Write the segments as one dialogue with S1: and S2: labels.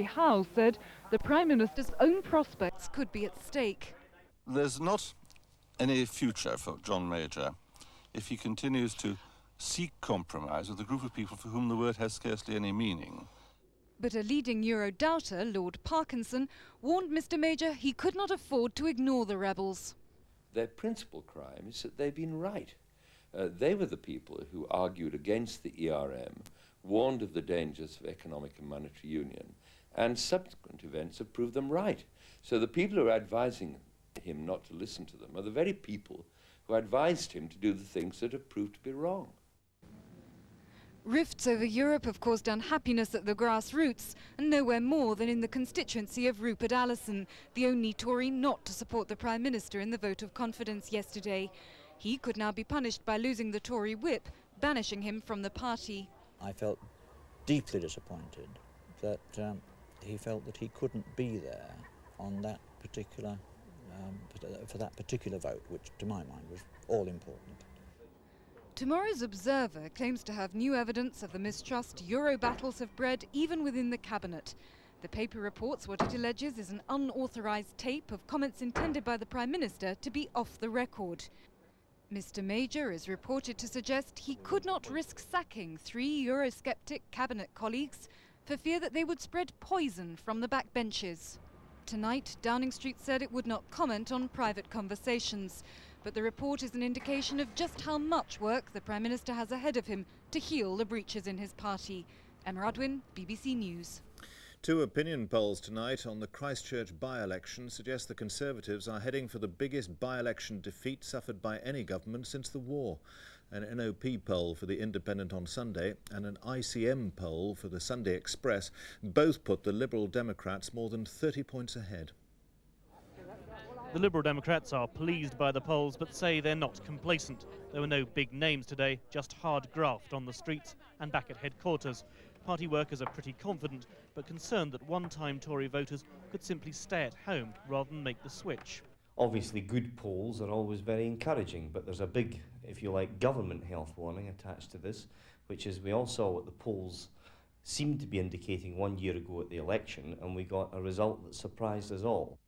S1: HOWE said the Prime Minister's own prospects could be at stake.
S2: There's not any future for John Major if he continues to seek compromise with a group of people for whom the word has scarcely any meaning.
S1: But a leading Euro doubter, Lord Parkinson, warned Mr Major he could not afford to ignore the rebels.
S3: Their principal crime is that they've been right. They were the people who argued against the ERM, warned of the dangers of economic and monetary union, and subsequent events have proved them right. So the people who are advising him not to listen to them are the very people who advised him to do the things that have proved to be wrong.
S1: Rifts over Europe have caused unhappiness at the grassroots, and nowhere more than in the constituency of Rupert Allison, the only Tory not to support the Prime Minister in the vote of confidence yesterday. He could now be punished by losing the Tory whip, banishing him from the party.
S4: I felt deeply disappointed that he felt that he couldn't be there on that particular, for that particular vote, which to my mind was all important.
S1: Tomorrow's Observer claims to have new evidence of the mistrust Euro battles have bred even within the cabinet. The paper reports what it alleges is an unauthorised tape of comments intended by the Prime Minister to be off the record. Mr Major is reported to suggest he could not risk sacking 3 Eurosceptic cabinet colleagues for fear that they would spread poison from the backbenches. Tonight, Downing Street said it would not comment on private conversations, but the report is an indication of just how much work the Prime Minister has ahead of him to heal the breaches in his party. Emma Rudwin, BBC News.
S5: 2 opinion polls tonight on the Christchurch by-election suggest the Conservatives are heading for the biggest by-election defeat suffered by any government since the war. An NOP poll for the Independent on Sunday and an ICM poll for the Sunday Express both put the Liberal Democrats more than 30 points ahead.
S6: The Liberal Democrats are pleased by the polls but say they're not complacent. There were no big names today, just hard graft on the streets and back at headquarters. Party workers are pretty confident but concerned that one-time Tory voters could simply stay at home rather than make the switch.
S7: Obviously good polls are always very encouraging, but there's a big, if you like, government health warning attached to this, which is we all saw what the polls seemed to be indicating 1 year ago at the election, and we got a result that surprised us all.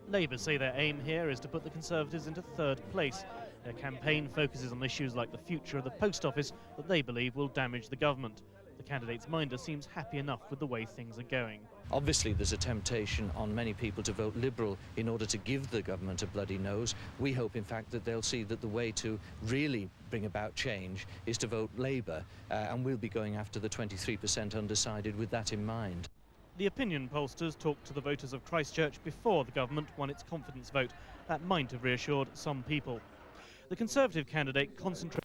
S6: Labour say their aim here is to put the Conservatives into 3rd place. Their campaign focuses on issues like the future of the post office that they believe will damage the government. The candidate's minder seems happy enough with the way things are going.
S8: Obviously there's a temptation on many people to vote Liberal in order to give the government a bloody nose. We hope in fact that they'll see that the way to really bring about change is to vote Labour, and we'll be going after the 23% undecided with that in mind.
S6: The opinion pollsters talked to the voters of Christchurch before the government won its confidence vote. That might have reassured some people. The Conservative candidate concentrated